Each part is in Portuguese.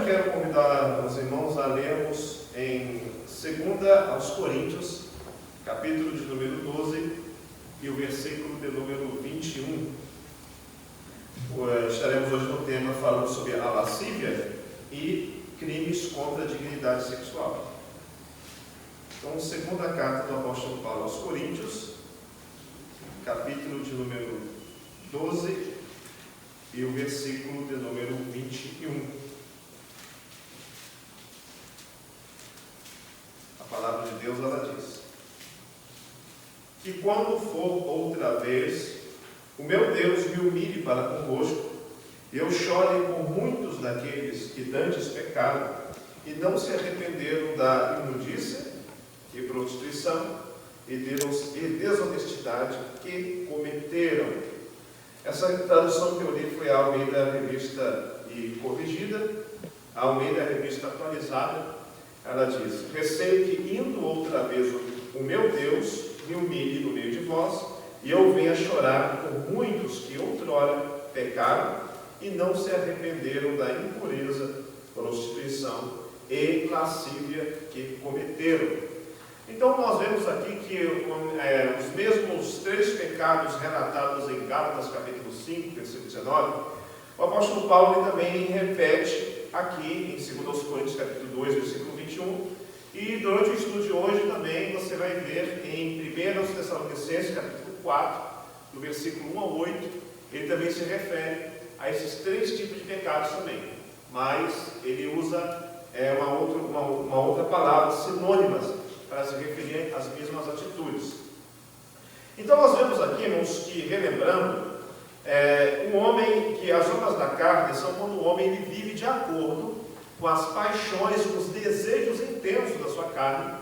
quero convidar os irmãos a lermos em 2 aos Coríntios, capítulo de número 12 e o versículo de número 21. Estaremos hoje no tema falando sobre a lascívia e crimes contra a dignidade sexual. Então, segunda carta do apóstolo Paulo aos Coríntios, capítulo de número 12 e o versículo de número 21. A palavra de Deus, ela diz: que quando for outra vez, o meu Deus me humilhe para convosco, e eu chore por muitos daqueles que dantes pecaram e não se arrependeram da imundícia e prostituição e desonestidade que cometeram. Essa tradução que eu li foi a Almeida Revista e Corrigida, a Almeida Revista Atualizada. Ela diz: receio que, indo outra vez o meu Deus me humilhe no meio de vós, e eu venha chorar por muitos que outrora pecaram e não se arrependeram da impureza, prostituição e lascívia que cometeram. Então nós vemos aqui que os mesmos 3 pecados relatados em Gálatas capítulo 5, versículo 19, o apóstolo Paulo também repete aqui em 2 Coríntios capítulo 2, versículo 21, e durante o estudo de hoje também você vai ver em 1 Tessalonicenses capítulo 4, do versículo 1 ao 8, ele também se refere a esses 3 tipos de pecados também, mas ele usa uma outra palavra, sinônimas, para se referir às mesmas atitudes. Então nós vemos aqui, irmãos, que relembrando, um homem, que as obras da carne são quando o homem ele vive de acordo com as paixões, com os desejos intensos da sua carne,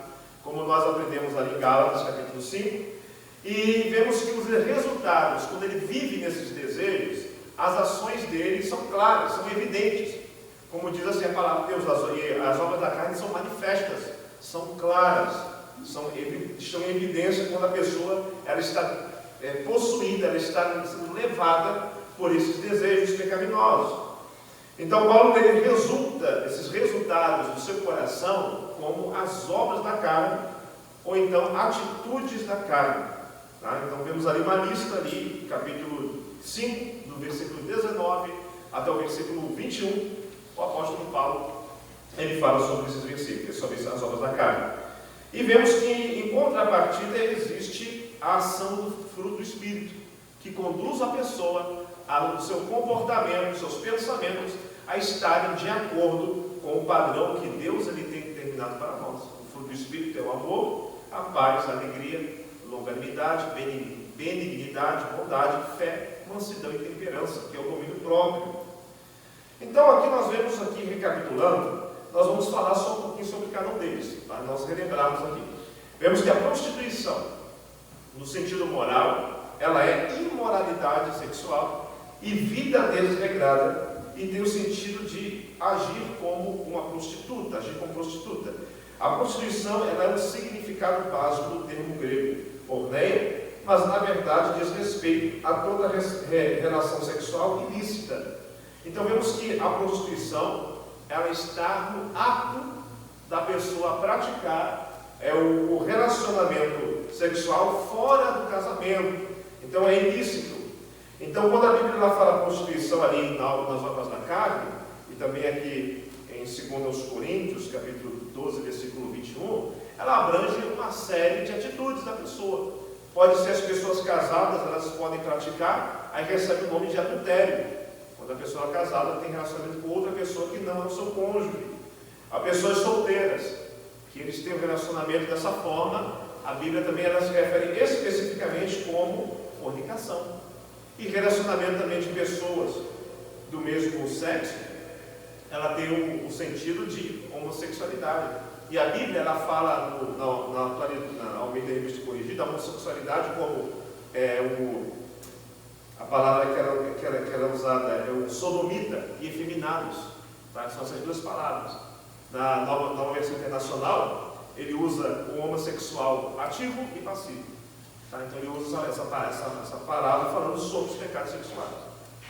como nós aprendemos ali em Gálatas capítulo 5, e vemos que os resultados, quando ele vive nesses desejos, as ações dele são claras, são evidentes. Como diz assim a palavra de Deus, as obras da carne são manifestas, são claras, estão em evidência quando a pessoa ela está possuída, ela está sendo levada por esses desejos pecaminosos. Então Paulo ele resulta esses resultados do seu coração como as obras da carne, ou então atitudes da carne. Tá? Então vemos ali uma lista ali, capítulo 5, do versículo 19 até o versículo 21, o apóstolo Paulo ele fala sobre esses versículos, sobre as obras da carne. E vemos que, em contrapartida, existe a ação do fruto do Espírito, que conduz a pessoa, o seu comportamento, os seus pensamentos, a estarem de acordo com o padrão que Deus ele tem determinado para nós. O fruto do Espírito é o amor, a paz, a alegria, longanimidade, benignidade, bondade, fé, mansidão e temperança, que é o domínio próprio. Então, aqui nós vemos, recapitulando, nós vamos falar só um pouquinho sobre cada um deles, para nós relembrarmos aqui. Vemos que a prostituição, no sentido moral, ela é imoralidade sexual e vida desregrada, e tem o sentido de agir como uma prostituta, agir como prostituta. A prostituição ela é um significado básico do termo grego, porneia, mas na verdade diz respeito a toda relação sexual ilícita. Então vemos que a prostituição ela está no ato da pessoa praticar o relacionamento sexual fora do casamento. Então é ilícito. Então quando a Bíblia ela fala prostituição ali nas obras da carne, e também aqui em 2 Coríntios, capítulo 12, versículo 21, ela abrange uma série de atitudes da pessoa. Pode ser as pessoas casadas, elas podem praticar, aí recebe o nome de adultério. Quando a pessoa casada tem relacionamento com outra pessoa que não é o seu cônjuge. Há pessoas solteiras, que eles têm um relacionamento dessa forma, a Bíblia também ela se refere especificamente como fornicação. E relacionamento também de pessoas do mesmo sexo, ela tem o sentido de homossexualidade. E a Bíblia ela fala na Almeida Revista Corrigida, a homossexualidade como a palavra que era usada é o sodomita e efeminados. Tá? São essas 2 palavras. Na nova versão internacional, ele usa o homossexual ativo e passivo. Tá? Então ele usa essa palavra falando sobre os pecados sexuais.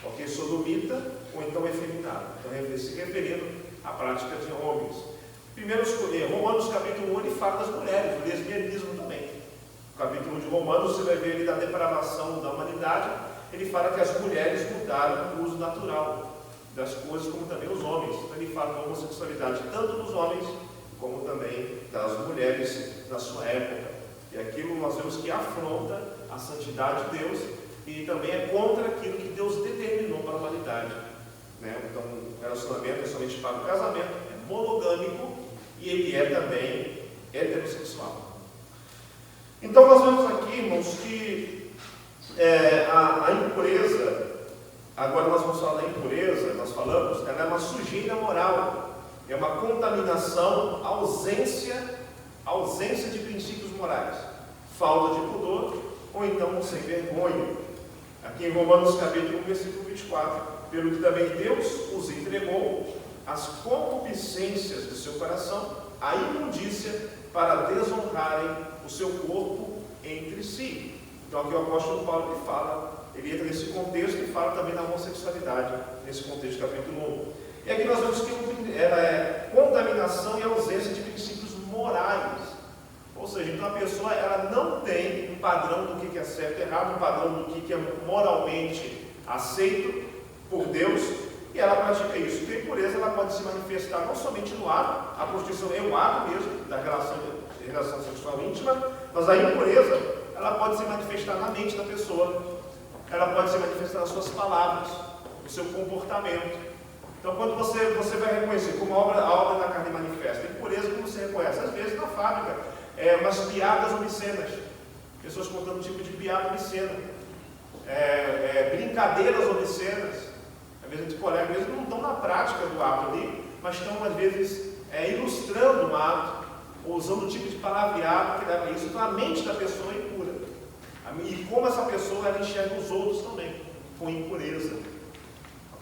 ok? Sodomita ou então efeminado. Então, se referindo à prática de homens. Primeiro, Romanos capítulo 1, ele fala das mulheres, o lesbianismo também. No capítulo 1 de Romanos, você vai ver ali da depravação da humanidade, ele fala que as mulheres mudaram o uso natural das coisas, como também os homens. Então, ele fala da homossexualidade tanto dos homens, como também das mulheres na sua época. E aquilo nós vemos que afronta a santidade de Deus e também é contra aquilo que Deus determinou para a humanidade. Então, o relacionamento é somente para o casamento, é monogâmico e ele é também heterossexual. Então, nós vemos aqui, irmãos, que a impureza, agora nós vamos falar da impureza, nós falamos, ela é uma sujeira moral, é uma contaminação, ausência de princípios morais, falta de pudor ou então sem vergonha. Aqui em Romanos capítulo 1, versículo 24, pelo que também Deus os entregou às concupiscências do seu coração, à imundícia, para desonrarem o seu corpo entre si. Então aqui o apóstolo Paulo ele entra nesse contexto e fala também da homossexualidade, nesse contexto do capítulo 1. E aqui nós vemos que ela é contaminação e ausência de princípios morais. Ou seja, então a pessoa ela não tem um padrão do que é certo e errado, um padrão do que é moralmente aceito por Deus, e ela pratica isso. Então a impureza ela pode se manifestar não somente no ato, a prostituição é o ato mesmo da relação sexual íntima, mas a impureza ela pode se manifestar na mente da pessoa, ela pode se manifestar nas suas palavras, no seu comportamento. Então, quando você vai reconhecer como a obra da carne manifesta, a impureza que você reconhece, às vezes na fábrica, umas piadas obscenas, pessoas contando um tipo de piada obscena, brincadeiras obscenas, às vezes de colegas mesmo não estão na prática do ato ali, mas estão às vezes ilustrando um ato, ou usando um tipo de palavreado que leva a isso. Então a mente da pessoa é impura, e como essa pessoa ela enxerga os outros também, com impureza.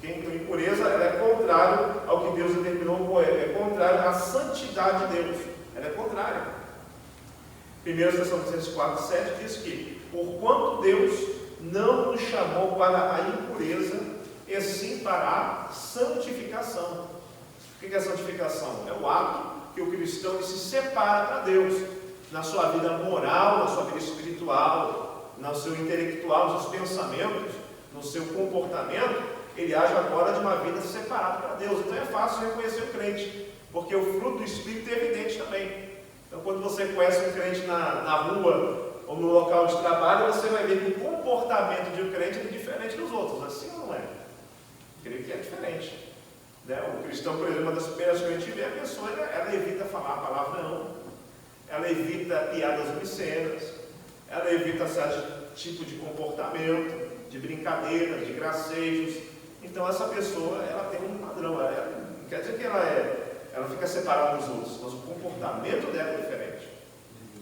Então, a impureza ela é contrário ao que Deus determinou, é contrário à santidade de Deus, ela é contrária. 1 Tessalonicenses 4:7 diz que, porquanto Deus não nos chamou para a impureza, e sim para a santificação. O que é a santificação? É o ato que o cristão se separa para Deus, na sua vida moral, na sua vida espiritual, no seu intelectual, nos seus pensamentos, no seu comportamento. Ele age agora de uma vida separada para Deus. Então é fácil reconhecer o crente, porque o fruto do Espírito é evidente também. Então quando você conhece um crente na rua ou no local de trabalho, você vai ver que o comportamento de um crente é diferente dos outros. Assim ou não é? Creio que é diferente. O cristão, por exemplo, uma das primeiras coisas que a gente vê, a pessoa ela evita falar palavrão, ela evita piadas obscenas, ela evita certo tipo de comportamento, de brincadeiras, de gracejos. Então essa pessoa, ela tem um padrão, não quer dizer que ela fica separada dos outros, mas o comportamento dela é diferente.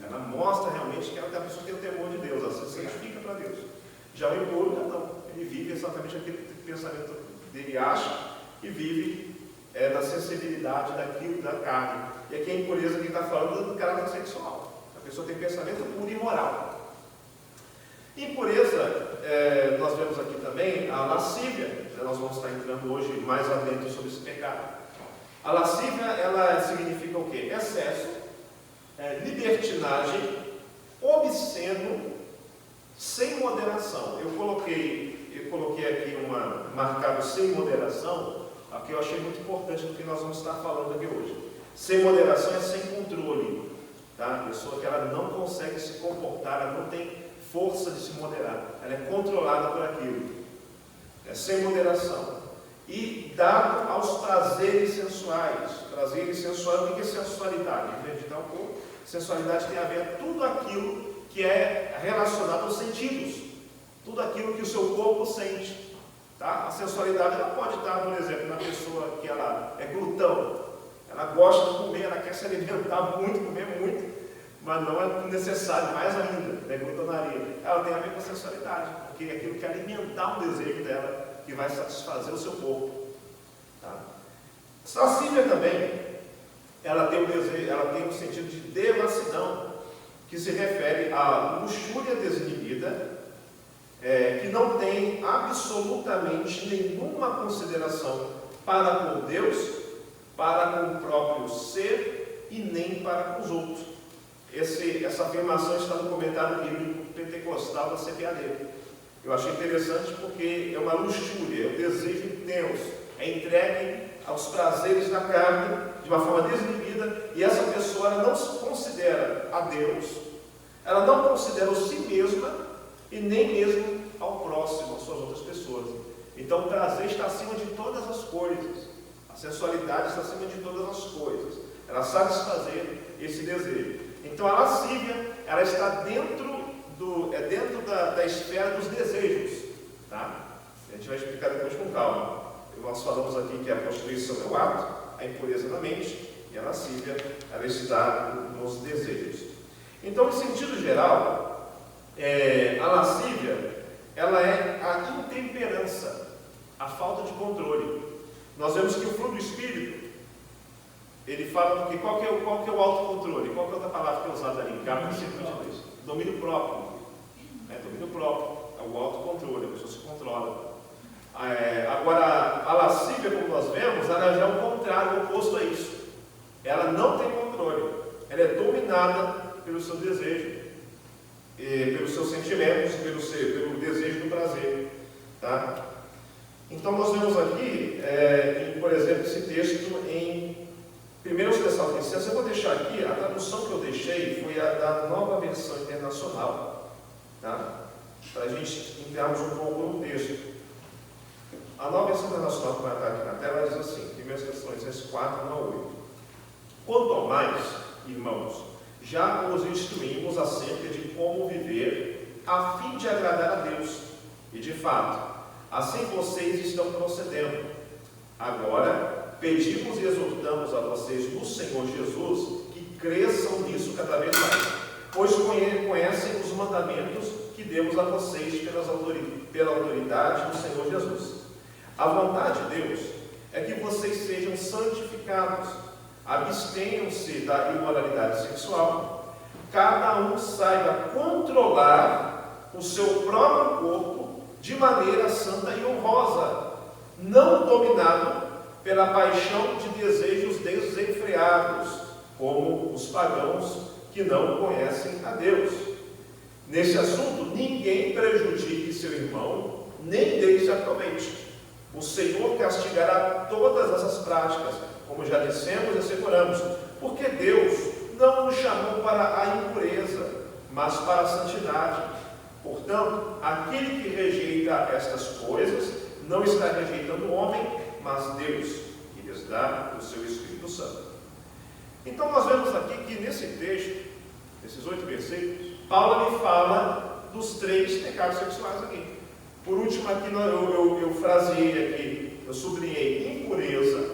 Ela mostra realmente que ela é uma pessoa que tem o temor de Deus, ela se santifica para Deus. Já o impuro, não, ele vive exatamente aquele pensamento dele acha e vive na sensibilidade daquilo, da carne. E aqui a impureza que está falando do caráter sexual. A pessoa tem pensamento puro e moral. Impureza, nós vemos aqui também a lascívia. Nós vamos estar entrando hoje mais adentro sobre esse pecado. A lascívia, ela significa o quê? Excesso, libertinagem, obsceno, sem moderação. Eu coloquei aqui marcado sem moderação, aqui eu achei muito importante do que nós vamos estar falando aqui hoje. Sem moderação é sem controle. Tá? A pessoa que ela não consegue se comportar, ela não tem força de se moderar, ela é controlada por aquilo. É sem moderação. E dado aos prazeres sensuais. Prazeres sensuais, o que é sensualidade? Acreditar um pouco. Sensualidade tem a ver com tudo aquilo que é relacionado aos sentidos. Tudo aquilo que o seu corpo sente. Tá? A sensualidade ela pode estar, por exemplo, na pessoa que ela é glutão. Ela gosta de comer, ela quer se alimentar muito, comer muito, mas não é necessário, mais ainda, glutonaria. Ela tem a ver com a sensualidade, porque é aquilo que alimentar o desejo dela, que vai satisfazer o seu corpo. Tá? Lascívia também, ela tem um sentido de devassidão, que se refere à luxúria desinibida, que não tem absolutamente nenhuma consideração para com Deus, para com o próprio ser e nem para com os outros. Essa afirmação está no comentário bíblico pentecostal da CPAD. Eu achei interessante porque é uma luxúria, é um desejo intenso, é entregue aos prazeres da carne de uma forma desmedida, e essa pessoa ela não se considera a Deus, ela não considera a si mesma e nem mesmo ao próximo, às suas outras pessoas. Então o prazer está acima de todas as coisas, a sensualidade está acima de todas as coisas, ela satisfazer esse desejo. Então a lascívia, ela está dentro da esfera dos desejos, tá? A gente vai explicar depois com calma. Nós falamos aqui que a prostituição é o ato, a impureza na mente, e a lascívia, ela está nos desejos. Então, em sentido geral, a lascívia, ela é a intemperança, a falta de controle. Nós vemos que o fruto do Espírito, ele fala do que? Qual que é o autocontrole? Qual que é outra palavra que é usada ali? Domínio próprio. Domínio próprio, é o autocontrole, a pessoa se controla. Agora, a lascívia, como nós vemos, ela já é o contrário, o oposto a isso. Ela não tem controle, ela é dominada pelo seu desejo, pelos seus sentimentos, pelo desejo do prazer. Tá? Então, nós vemos aqui, por exemplo, esse texto em 1 Tessalonicenses. Eu vou deixar aqui, a tradução que eu deixei foi a da Nova Versão Internacional, tá? Para a gente entrarmos um pouco no texto. A Nova Versão Internacional, que vai estar aqui na tela, ela diz assim, 1 Tessalonicenses 4, 1 a 8. Quanto ao mais, irmãos, já os instruímos acerca de como viver a fim de agradar a Deus. E de fato, assim vocês estão procedendo. Agora, pedimos e exortamos a vocês no Senhor Jesus que cresçam nisso cada vez mais, pois conhecem os mandamentos que demos a vocês pela autoridade do Senhor Jesus. A vontade de Deus é que vocês sejam santificados, abstenham-se da imoralidade sexual, cada um saiba controlar o seu próprio corpo de maneira santa e honrosa, não dominado pela paixão de desejos desenfreados, como os pagãos que não conhecem a Deus. Nesse assunto, ninguém prejudique seu irmão, nem dele se aproveite. O Senhor castigará todas essas práticas, como já dissemos e asseguramos, porque Deus não nos chamou para a impureza, mas para a santidade. Portanto, aquele que rejeita estas coisas não está rejeitando o homem, mas Deus, que lhes dá o seu Espírito Santo. Então nós vemos aqui que nesse texto, nesses 8 versículos, Paulo me fala dos 3 pecados sexuais aqui. Por último aqui eu fraseei aqui, eu sublinhei impureza,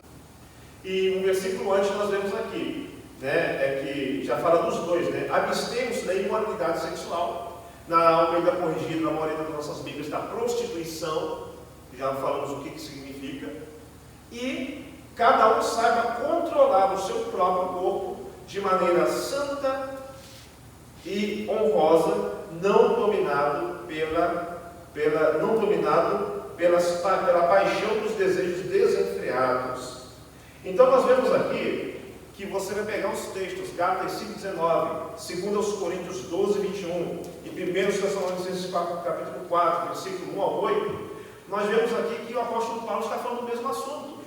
e um versículo antes nós vemos aqui, né, que já fala dos 2, né? Abstemos da imoralidade sexual. Na Almeida Corrigida, na maioria das nossas Bíblias, da prostituição, já falamos o que significa, e cada um saiba controlar o seu próprio corpo de maneira santa e honrosa, não dominado pela paixão dos desejos desenfreados. Então nós vemos aqui que você vai pegar os textos, Gálatas 5,19, 2 Coríntios 12, 21 e 1 Tessalonicenses capítulo 4, versículo 1 ao 8, nós vemos aqui que o apóstolo Paulo está falando do mesmo assunto.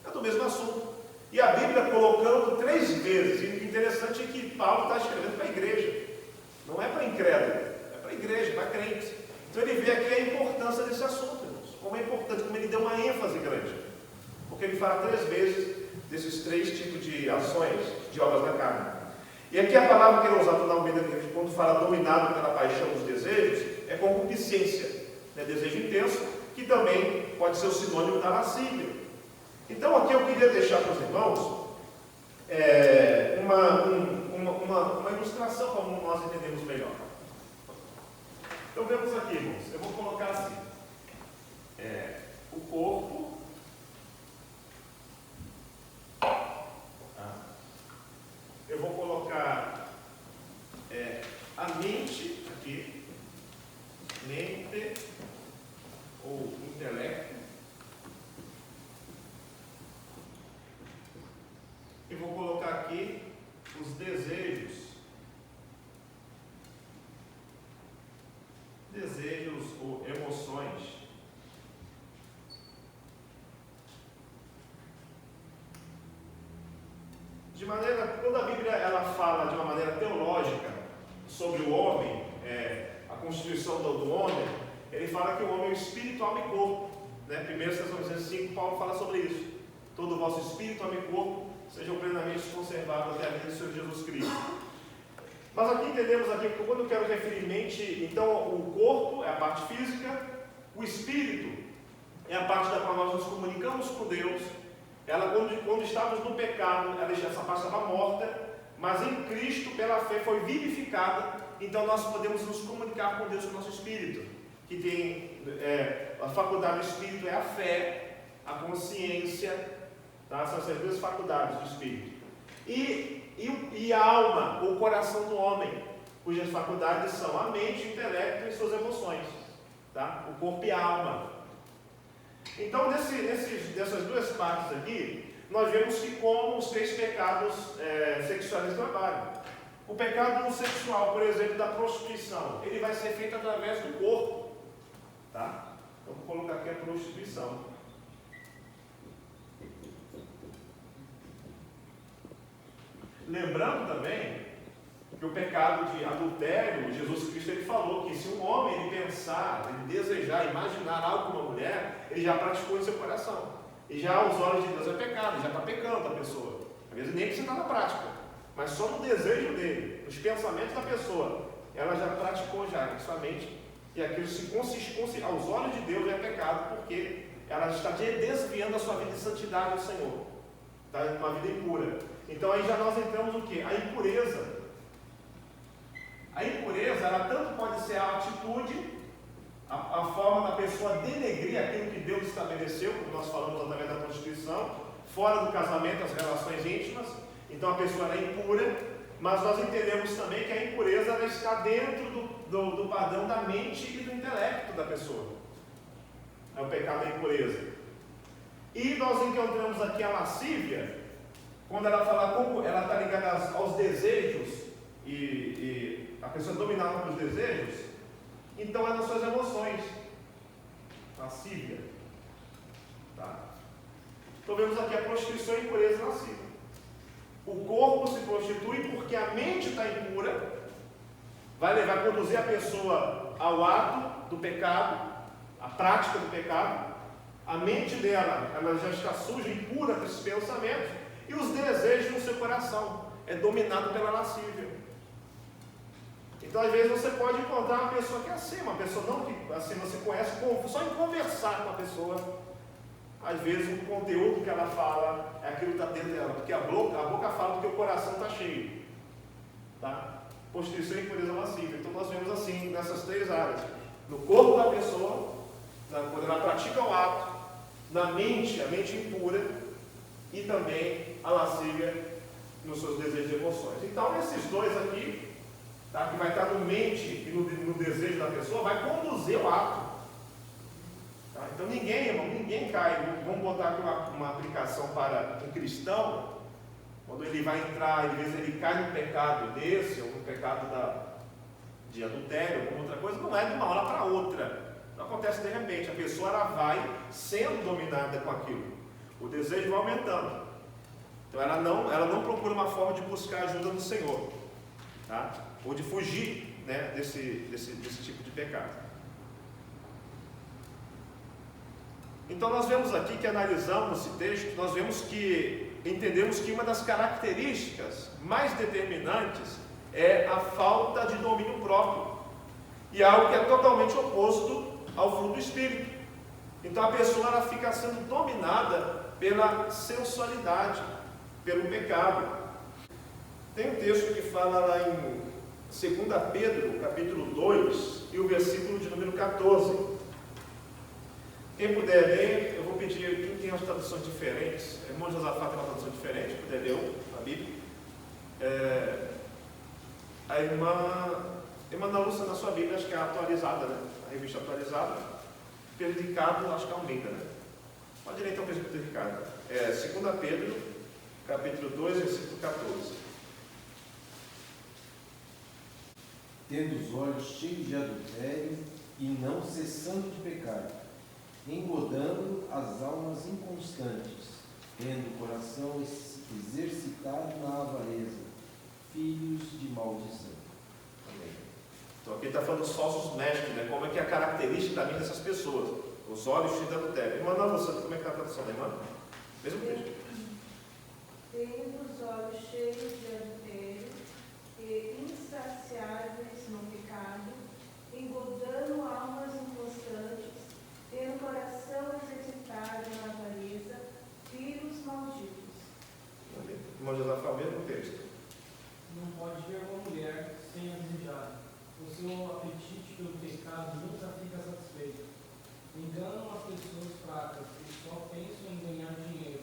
É do mesmo assunto. E a Bíblia colocando 3 vezes. E o interessante é que Paulo está escrevendo para a igreja. Não é para incrédulo, é para a igreja, para crente. Então ele vê aqui a importância desse assunto, irmãos. Como é importante, como ele deu uma ênfase grande. Porque ele fala 3 vezes desses 3 tipos de ações, de obras da carne. E aqui a palavra que é usada na Almeida, quando fala dominado pela paixão dos desejos, é concupiscência, né? Desejo intenso, que também pode ser o sinônimo da lascívia. Então aqui eu queria deixar para os irmãos uma ilustração para nós entendermos melhor. Então vemos aqui, irmãos, eu vou colocar assim, o corpo, eu vou colocar a mente aqui, mente, E vou colocar aqui os desejos. Desejos ou emoções. De maneira, quando a Bíblia ela fala de uma maneira teológica sobre o homem, a constituição do homem, ele fala que o homem é espírito, alma e corpo. Né? 1 Tessalonicenses 5, Paulo fala sobre isso. Todo o vosso espírito, alma e corpo sejam plenamente conservados até a vida do Senhor Jesus Cristo. Mas aqui entendemos aqui, quando eu quero referir mente, então o corpo é a parte física, o espírito é a parte da qual nós nos comunicamos com Deus. Ela, quando estávamos no pecado, essa parte estava morta, mas em Cristo, pela fé, foi vivificada. Então nós podemos nos comunicar com Deus com o nosso espírito, que tem a faculdade do espírito é a fé, a consciência, tá? São essas duas faculdades do espírito. E a alma, o coração do homem, cujas faculdades são a mente, o intelecto e suas emoções, tá? O corpo e a alma. Então, dessas duas partes aqui, nós vemos que como os 3 pecados sexuais trabalham. O pecado sexual, por exemplo, da prostituição, ele vai ser feito através do corpo. Tá? Então, vou colocar aqui a prostituição. Lembrando também que o pecado de adultério, Jesus Cristo ele falou que se um homem ele pensar, ele desejar, imaginar algo com uma mulher, ele já praticou em seu coração. E já aos olhos de Deus é pecado, ele já está pecando a pessoa. Às vezes nem precisa estar na prática, mas só no desejo dele, nos pensamentos da pessoa, ela já praticou já em sua mente. E aquilo aos olhos de Deus é pecado, porque ela está desviando a sua vida de santidade ao Senhor. Está em uma vida impura. Então aí já nós entramos no que? A impureza. A impureza, ela tanto pode ser a atitude, a forma da pessoa denegrir aquilo que Deus estabeleceu, como nós falamos através da prostituição, fora do casamento, as relações íntimas. Então a pessoa é impura, mas nós entendemos também que a impureza ela está dentro do padrão da mente e do intelecto da pessoa. É o pecado da impureza. E nós encontramos aqui a lascívia, quando ela fala como ela está ligada aos desejos e a pessoa é dominada pelos desejos, então é nas suas emoções. Lascívia. Tá? Então vemos aqui a prostituição e impureza e lascívia. O corpo se prostitui porque a mente está impura, vai conduzir a pessoa ao ato do pecado, à prática do pecado. A mente dela, ela já está suja, impura com esses pensamentos, e os desejos no seu coração é dominado pela lascívia. Então, às vezes, você pode encontrar uma pessoa que é assim, uma pessoa não que assim você conhece, só em conversar com a pessoa, às vezes o conteúdo que ela fala é aquilo que está dentro dela, porque a boca fala porque o coração está cheio. Tá? Prostituição e impureza lascívia. Então, nós vemos assim, nessas 3 áreas: no corpo da pessoa, quando ela pratica o ato, na mente, a mente impura, e também a lascívia nos seus desejos e emoções. Então, esses dois aqui, tá, que vai estar no mente e no desejo da pessoa, vai conduzir o ato. Tá? Então, ninguém cai. Vamos botar aqui uma aplicação para um cristão. Quando ele vai entrar, às vezes ele cai num pecado desse, ou no pecado de adultério, ou alguma outra coisa, não é de uma hora para outra. Não acontece de repente, a pessoa ela vai sendo dominada com aquilo. O desejo vai aumentando. Então ela não procura uma forma de buscar ajuda no Senhor, tá? Ou de fugir, né, desse tipo de pecado. Então nós vemos aqui que analisamos esse texto, nós entendemos que uma das características mais determinantes é a falta de domínio próprio. E algo que é totalmente oposto ao fruto do Espírito. Então a pessoa ela fica sendo dominada pela sensualidade, pelo pecado. Tem um texto que fala lá em 2 Pedro, capítulo 2, e o versículo de número 14. Quem puder ler, eu vou pedir, quem tem as traduções diferentes, o irmão Josafá tem uma tradução diferente, puder ler a Bíblia. A irmã Ana Lúcia, na sua Bíblia, acho que é atualizada, né? A revista atualizada. Pedro Ricardo, acho que é Almeida, né? Pode ler então, Pedro Ricardo. 2 Pedro, capítulo 2, versículo 14. Tendo os olhos cheios de adultério e não cessando de pecar, engodando as almas inconstantes, tendo o coração exercitado na avareza, filhos de maldição. Amém. Então aqui está falando dos falsos mestres, né? Como é que é a característica da vida dessas pessoas? Os olhos cheios de adultério. Irmã, não, você, como é que está a tradução da irmã? Mesmo texto. Tendo os olhos cheios de adultério e insaciáveis no pecado, engodando almas inconstantes, tendo o coração exercitado na avareza, filhos malditos. Irmão Josafá, mesmo texto. Não pode ver uma mulher sem a desejar. O seu apetite pelo pecado nunca fica satisfeito. Enganam as pessoas fracas e só pensam em ganhar dinheiro.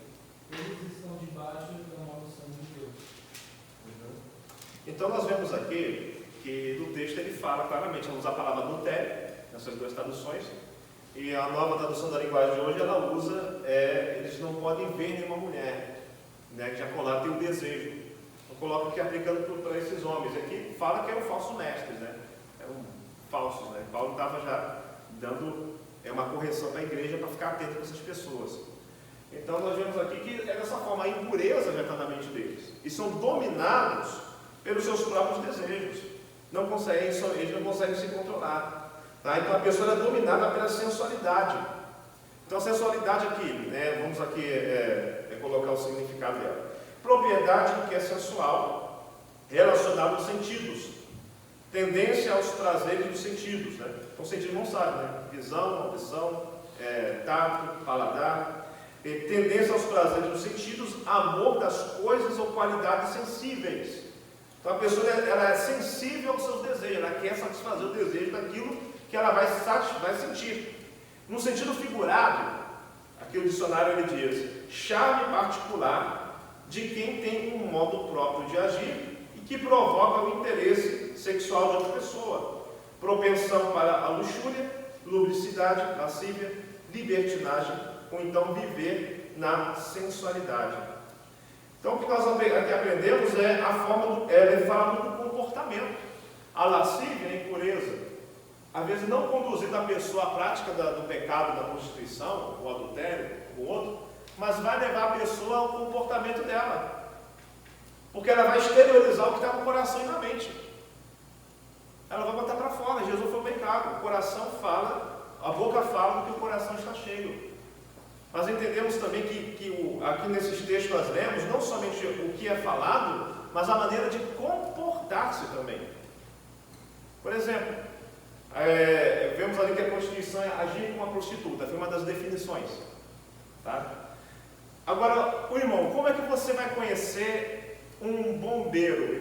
Eles estão debaixo da maldição de Deus. Então nós vemos aqui que no texto ele fala claramente, vamos usar a palavra adultério, nessas duas traduções, e a nova tradução da linguagem de hoje, ela usa, eles não podem ver nenhuma mulher, né, que já colar tem o desejo. Então coloca aqui aplicando para esses homens. Aqui fala que eram falsos mestres, né? Eram falsos, né? Paulo estava já dando uma correção para a igreja para ficar atento com essas pessoas. Então nós vemos aqui que é dessa forma, a impureza já está na mente deles. E são dominados pelos seus próprios desejos. Não conseguem, eles não conseguem se controlar. Tá? Então a pessoa é dominada pela sensualidade. Então a sensualidade aqui, né, vamos aqui colocar o significado dela. Propriedade que é sensual, relacionada aos sentidos. Tendência aos prazeres dos sentidos. Né? Então os sentidos não sabem, né? Visão, audição, tato, paladar. Tendência aos prazeres dos sentidos, amor das coisas ou qualidades sensíveis. Então a pessoa ela é sensível aos seus desejos, ela quer satisfazer o desejo daquilo que ela vai sentir. No sentido figurado, aqui o dicionário ele diz, charme particular de quem tem um modo próprio de agir e que provoca o interesse sexual de outra pessoa. Propensão para a luxúria, lubricidade, lascívia, libertinagem, ou então viver na sensualidade. Então o que nós aqui aprendemos é a forma ele fala do comportamento. A lascívia, a impureza, às vezes não conduzindo a pessoa à prática do pecado, da prostituição, o adultério, o outro, mas vai levar a pessoa ao comportamento dela. Porque ela vai exteriorizar o que está no coração e na mente. Ela vai botar para fora. Jesus foi bem claro, o coração fala, a boca fala do que o coração está cheio. Nós entendemos também que aqui nesses textos nós lemos não somente o que é falado, mas a maneira de comportar-se também. Por exemplo, vemos ali que a prostituição é agir como uma prostituta, foi uma das definições. Tá? Agora, o irmão, como é que você vai conhecer um bombeiro,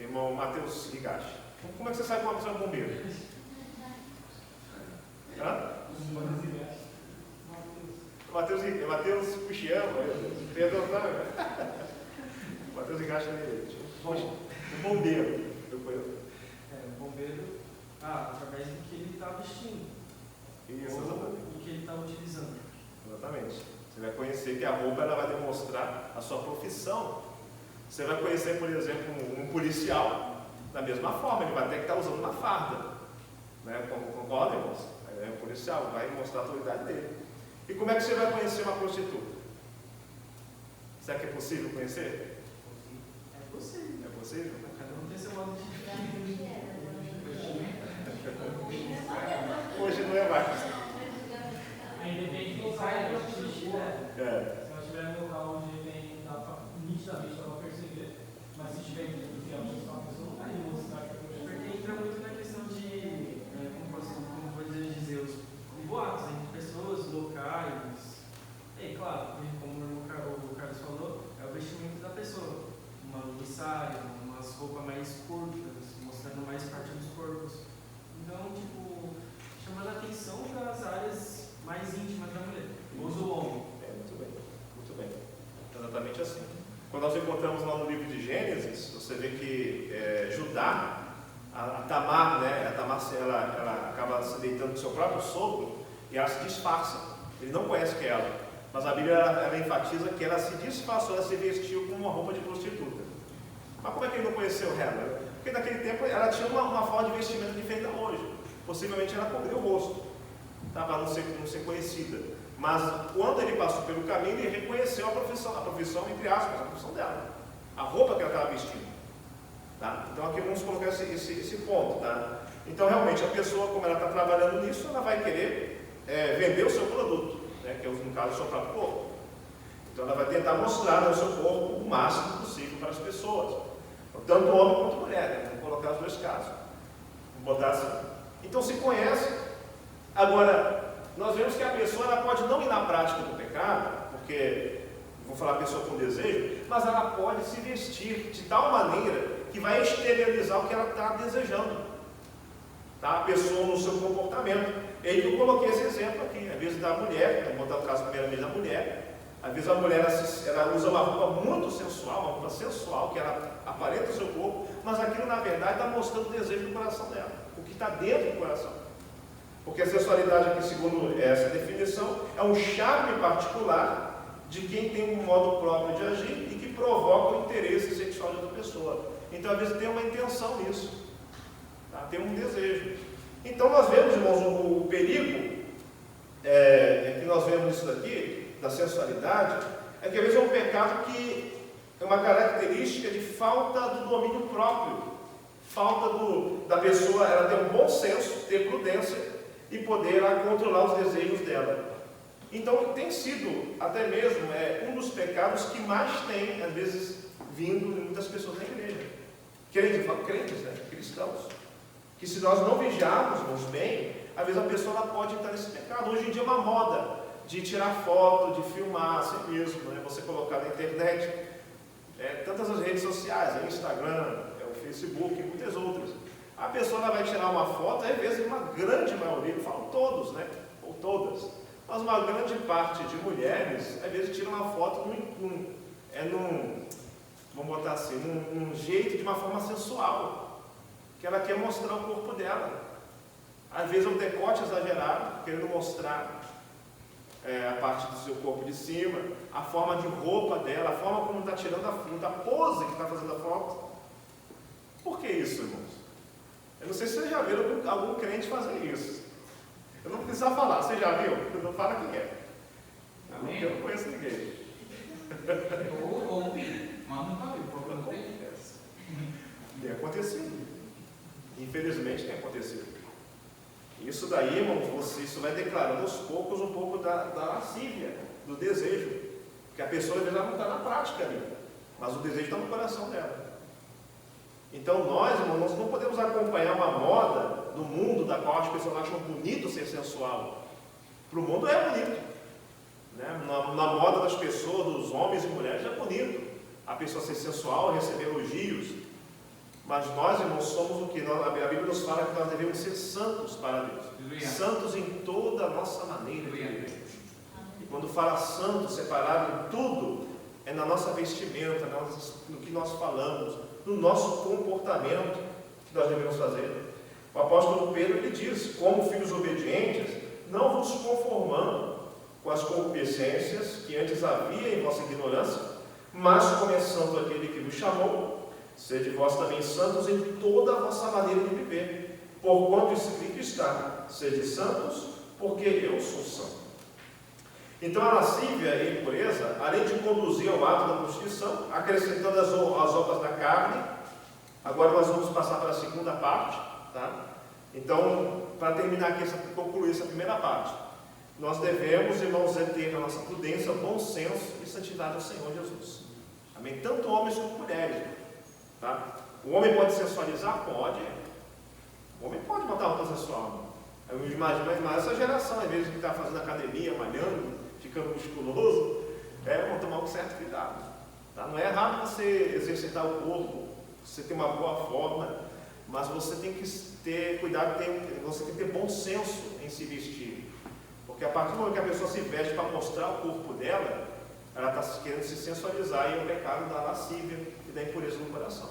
irmão Matheus Higashi? Como é que você sabe que uma pessoa é um bombeiro? Hã? Matheus Puxião, perdão, Matheus Higashi um bombeiro. Bombeiro, através do que ele está vestindo. Isso, ou exatamente. do que ele está utilizando. Exatamente. Você vai conhecer que a roupa ela vai demonstrar a sua profissão. Você vai conhecer, por exemplo, um policial, da mesma forma, ele vai ter que estar usando uma farda. Né? Concorda, irmãos? É um policial, vai mostrar a autoridade dele. E como é que você vai conhecer uma prostituta? Será que é possível conhecer? É possível. É possível? Cada um tem seu modo de Hoje não é mais. Aí depende do local onde você estiver. Se ela estiver no local onde ele nitidamente dá para perceber, mas se estiver dentro de uma pessoa, não vai mostrar que é prostituta. Porque entra muito na questão de, como vou dizer, os boatos entre pessoas, locais. E claro, como o Carlos falou, é o vestimento da pessoa. Uma missária, umas roupas mais curtas, mostrando mais parte dos corpos. Então, chamando a atenção para as áreas mais íntimas da mulher, ou do homem. Muito bem, muito bem. Exatamente assim. Quando nós encontramos lá no livro de Gênesis, você vê que Judá, a Tamar, né, ela acaba se deitando com seu próprio sogro e ela se disfarça. Ele não conhece que é ela. Mas a Bíblia ela enfatiza que ela se disfarçou, ela se vestiu com uma roupa de prostituta. Mas como é que ele não conheceu ela? Porque naquele tempo ela tinha uma forma de vestimento diferente da hoje. Possivelmente ela cobriu o rosto, tá? Para não ser conhecida. Mas quando ele passou pelo caminho, ele reconheceu a profissão entre aspas, a profissão dela. A roupa que ela estava vestindo. Tá? Então aqui vamos colocar esse ponto. Tá? Então realmente a pessoa, como ela está trabalhando nisso, ela vai querer vender o seu produto, né? Que é no caso o seu próprio corpo. Então ela vai tentar mostrar o seu corpo o máximo possível para as pessoas. Tanto homem quanto mulher, né? Vamos colocar os dois casos. Vamos botar assim. Então se conhece. Agora, nós vemos que a pessoa ela pode não ir na prática do pecado, porque, vou falar pessoa com desejo, mas ela pode se vestir de tal maneira que vai exteriorizar o que ela está desejando. Tá? A pessoa no seu comportamento. E aí eu coloquei esse exemplo aqui. Às vezes da mulher, vamos botar o caso primeiramente da mulher. Às vezes a mulher ela usa uma roupa muito sensual, uma roupa sensual, que ela aparenta o seu corpo, mas aquilo na verdade está mostrando o desejo do coração dela, o que está dentro do coração. Porque a sensualidade aqui, segundo essa definição, é um charme particular de quem tem um modo próprio de agir e que provoca o interesse sexual de outra pessoa. Então às vezes tem uma intenção nisso, tá? Tem um desejo. Então nós vemos, irmãos, o perigo que nós vemos isso daqui, da sensualidade, é que às vezes é um pecado que é uma característica de falta do domínio próprio, falta da pessoa ela ter um bom senso, ter prudência e poder controlar os desejos dela. Então tem sido até mesmo um dos pecados que mais tem, às vezes, vindo de muitas pessoas na igreja. Crentes, né? Cristãos. Que se nós não vigiarmos bem, às vezes a pessoa ela pode entrar nesse pecado. Hoje em dia é uma moda de tirar foto, de filmar assim mesmo, né? Você colocar na internet, tantas as redes sociais, o Instagram, o Facebook, e muitas outras. A pessoa ela vai tirar uma foto, às vezes uma grande maioria, não falo todos, né? Ou todas, mas uma grande parte de mulheres, às vezes tira uma foto vamos botar assim, num jeito, de uma forma sensual, que ela quer mostrar o corpo dela. Às vezes é um decote exagerado, querendo mostrar a parte do seu corpo de cima, a forma de roupa dela, a forma como está tirando a foto, a pose que está fazendo a foto. Por que isso, irmãos? Eu não sei se vocês já viram algum crente fazer isso. Eu não preciso falar, você já viu? Não fala quem é. Amém? Eu não conheço ninguém. Eu ouvi, mas nunca vi, porque não tem diferença. Tem acontecido. Infelizmente tem acontecido. Isso daí, irmãos, isso vai declarando aos poucos um pouco da lascívia, do desejo. Porque a pessoa às vezes não está na prática ali, mas o desejo está no coração dela. Então nós, irmãos, nós não podemos acompanhar uma moda do mundo da qual as pessoas acham bonito ser sensual. Para o mundo é bonito, né? Na moda das pessoas, dos homens e mulheres, é bonito a pessoa ser sensual, receber elogios. Mas nós, irmãos, somos o que? A Bíblia nos fala que nós devemos ser santos para Deus. Santos em toda a nossa maneira de viver. E quando fala santo, separado em tudo, é na nossa vestimenta, no que nós falamos, no nosso comportamento que nós devemos fazer. O apóstolo Pedro ele diz: como filhos obedientes, não vos conformando com as concupiscências que antes havia em vossa ignorância, mas começando aquele que vos chamou, sede vós também santos em toda a vossa maneira de viver, porquanto escrito está: sede santos, porque eu sou santo. Então a lascívia e a impureza, além de conduzir ao ato da prostituição, acrescentando as obras da carne. Agora nós vamos passar para a segunda parte, tá? Então, para terminar aqui, concluir essa primeira parte, nós devemos, irmãos, ter na nossa prudência, bom senso e santidade ao Senhor Jesus. Amém? Tanto homens como mulheres. Tá? O homem pode sensualizar? Pode. O homem pode botar roupa sensual. Eu imagino, mas essa geração, às vezes, que está fazendo academia, malhando, ficando musculoso, vão tomar um certo cuidado. Tá? Não é errado você exercitar o corpo, você ter uma boa forma, mas você tem que ter cuidado, você tem que ter bom senso em se vestir. Porque a partir do momento que a pessoa se veste para mostrar o corpo dela, ela está querendo se sensualizar, e é o pecado da lascívia e da impureza no coração.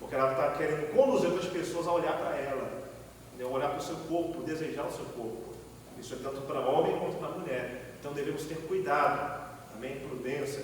Porque ela está querendo conduzir outras pessoas a olhar para ela, né? Olhar para o seu corpo, desejar o seu corpo. Isso é tanto para homem quanto para mulher. Então devemos ter cuidado, amém? Prudência.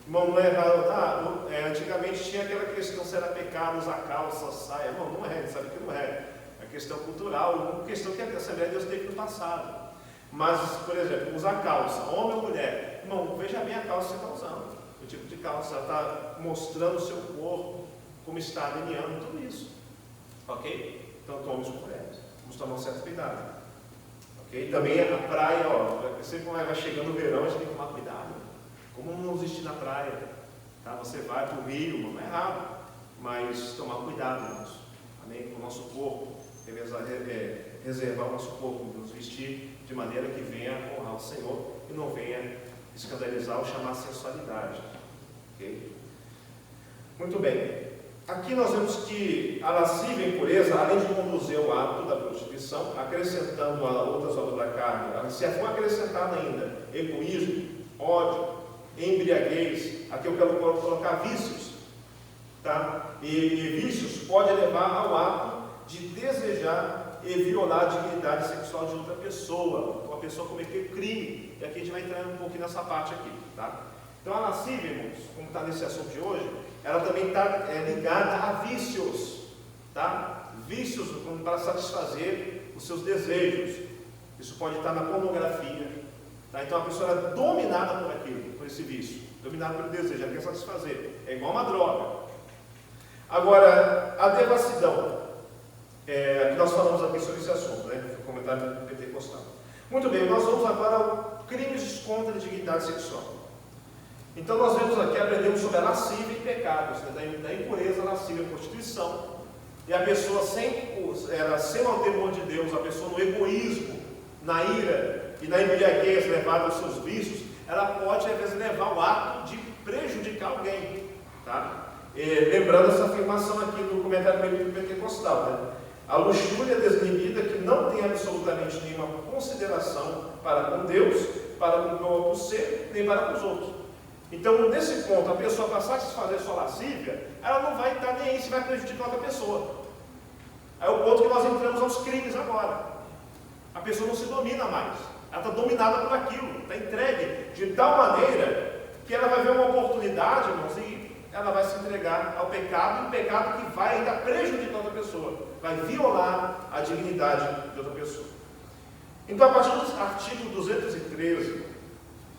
Irmão, não é errado. Antigamente tinha aquela questão se era pecado usar calça, saia. Irmão, não é, sabe que não é. É questão cultural, uma questão que a Assembleia de Deus teve no passado. Mas, por exemplo, usar calça, homem ou mulher. Irmão, veja bem a calça que você está usando. O tipo de calça, ela está mostrando o seu corpo, como está alinhando, tudo isso. Ok? Tanto homens como mulheres. Vamos tomar um certo cuidado. Ok? Também a praia, sempre quando vai chegando o verão, a gente tem que tomar cuidado. Como não existir na praia? Tá? Você vai para o rio, não é errado, mas tomar cuidado, irmãos. Amém? Com o nosso corpo. Reservar o nosso corpo, nos vestir de maneira que venha honrar o Senhor e não venha escandalizar ou chamar a sensualidade. Okay? Muito bem. Aqui nós vemos que a lascívia e a impureza, além de conduzir ao ato da prostituição, acrescentando a outras obras da carne, se for acrescentada ainda egoísmo, ódio, embriaguez, aqui eu quero colocar vícios, tá? E vícios pode levar ao ato de desejar e violar a dignidade sexual de outra pessoa, uma pessoa cometer crime, e aqui a gente vai entrar um pouquinho nessa parte aqui, tá? Então a lascívia, irmãos, como está nesse assunto de hoje, ela também está ligada a vícios, tá? Vícios para satisfazer os seus desejos. Isso pode estar na pornografia, tá? Então a pessoa é dominada por aquilo, por esse vício, dominada pelo desejo, ela quer satisfazer, é igual uma droga. Agora, a devassidão, que nós falamos aqui sobre esse assunto, né? Foi o comentário do Pentecostal. Muito bem, nós vamos agora ao crimes contra a dignidade sexual. Então nós vemos aqui, aprendemos sobre a lascívia e pecados, né? Da impureza, lascívia e prostituição. E a pessoa sem o temor de Deus, a pessoa no egoísmo, na ira e na embriaguez levada aos seus vícios, ela pode às vezes levar ao ato de prejudicar alguém, tá? Lembrando essa afirmação aqui do comentário do Pentecostal, né? A luxúria desmedida que não tem absolutamente nenhuma consideração para com Deus, para com o próprio ser, nem para com os outros. Então, nesse ponto, a pessoa para satisfazer sua lascívia, ela não vai estar nem aí se vai prejudicar outra pessoa. É o ponto que nós entramos aos crimes agora. A pessoa não se domina mais. Ela está dominada por aquilo, está entregue de tal maneira que ela vai ver uma oportunidade, irmãos, e ela vai se entregar ao pecado, e um pecado que vai ainda prejudicar outra pessoa, vai violar a dignidade de outra pessoa. Então, a partir do artigo 213,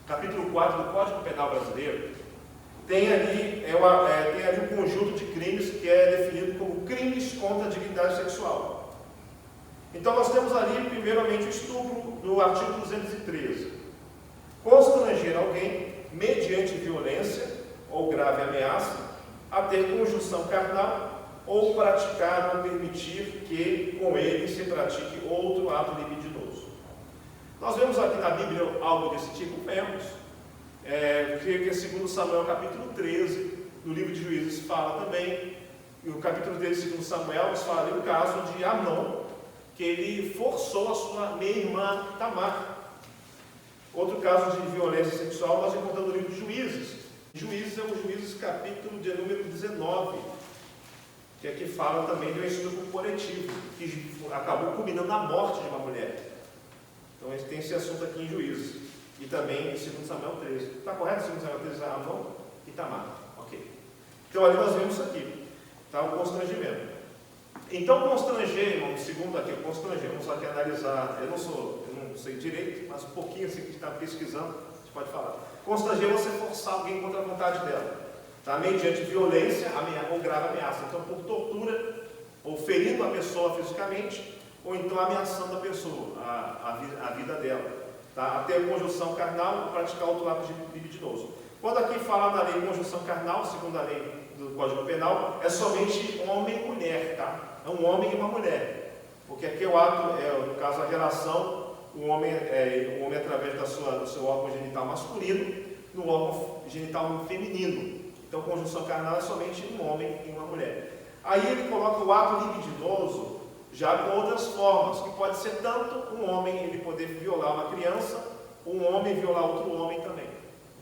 capítulo 4 do Código Penal Brasileiro, tem ali um conjunto de crimes que é definido como crimes contra a dignidade sexual. Então nós temos ali, primeiramente, o estupro do artigo 213. Constranger alguém, mediante violência ou grave ameaça, a ter conjunção carnal ou praticar ou permitir que com ele se pratique outro ato libidinoso. Nós vemos aqui na Bíblia algo desse tipo? Vemos. Que segundo Samuel capítulo 13, no livro de Juízes fala também, e o capítulo 13, segundo Samuel, nos fala ali o caso de Amnon, que ele forçou a sua meia-irmã Tamar. Outro caso de violência sexual nós encontramos no livro de Juízes. Juízes é o Juízes capítulo de número 19, que aqui fala também de um estupro coletivo, que acabou culminando na morte de uma mulher. Então tem esse assunto aqui em Juízes. E também em 2 Samuel 13. Está correto? 2 Samuel 13, Amnon e Tamar. Ok. Então ali nós vemos isso aqui. Está o constrangimento. Então constranger, irmão, segundo aqui, constranger, vamos aqui analisar, eu não sei direito, mas um pouquinho assim que a gente está pesquisando, a gente pode falar. Constranger é você forçar alguém contra a vontade dela. Tá? Mediante violência ou grave ameaça. Então por tortura, ou ferindo a pessoa fisicamente, ou então ameaçando a pessoa, a vida dela. Tá? Até a conjunção carnal ou praticar outro ato libidinoso. Quando aqui fala da lei conjunção carnal, segundo a lei do Código Penal, é somente homem e mulher, tá? É um homem e uma mulher. Porque aqui o ato, no caso a relação, o homem através do seu órgão genital masculino, no órgão genital feminino. Então conjunção carnal é somente um homem e uma mulher. Aí ele coloca o ato libidinoso, já com outras formas, que pode ser tanto um homem ele poder violar uma criança, ou um homem violar outro homem também.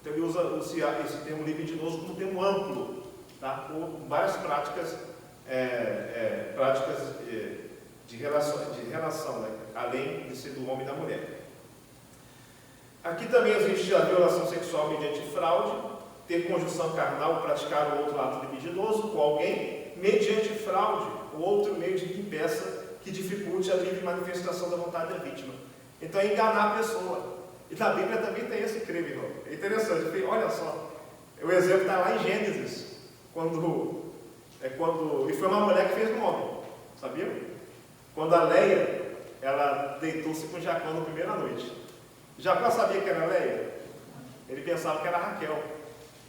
Então ele usa esse termo libidinoso como um termo amplo, tá? Com várias práticas, de relação, né? Além de ser do homem e da mulher. Aqui também existe a violação sexual mediante fraude, ter conjunção carnal, praticar o outro ato libidinoso com alguém, mediante fraude, o outro meio de que impeça, que dificulte a livre manifestação da vontade da vítima. Então é enganar a pessoa. E na Bíblia também tem esse crime, irmão. É interessante, olha só, o exemplo está lá em Gênesis, e foi uma mulher que fez um homem, sabia? Quando a Leia, ela deitou-se com Jacó na primeira noite. Jacó sabia que era Leia? Ele pensava que era Raquel.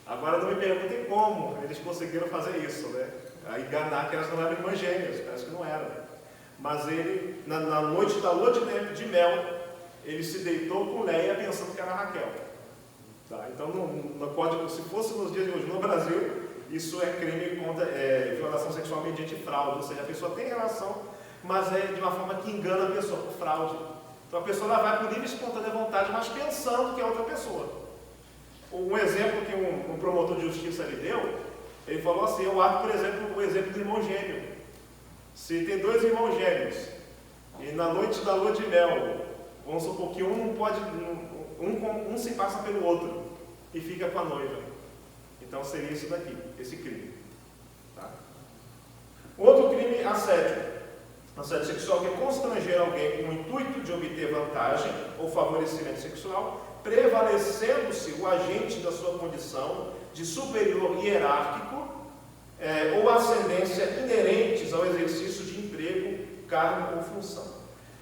Agora não me perguntem como eles conseguiram fazer isso, né? A enganar que elas não eram irmãs gêmeas, parece que não eram. Mas ele, na noite da lua de mel, ele se deitou com Leia pensando que era Raquel. Tá? Então, no código, se fosse nos dias de hoje no Brasil, isso é crime contra violação sexual mediante fraude. Ou seja, a pessoa tem relação, mas é de uma forma que engana a pessoa, por fraude. Então a pessoa ela vai por livre e espontânea vontade, mas pensando que é outra pessoa. Um exemplo que um promotor de justiça lhe deu, ele falou assim, eu acho, por exemplo, o exemplo do irmão gêmeo. Se tem dois irmãos gêmeos, e na noite da lua de mel, vamos supor que um não pode, um se passa pelo outro, e fica com a noiva. Então seria isso daqui, esse crime. Tá? Outro crime, assédio. Assédio sexual, que é constranger alguém com o intuito de obter vantagem ou favorecimento sexual, prevalecendo-se o agente da sua condição de superior hierárquico ou ascendência inerentes ao exercício de emprego, cargo ou função.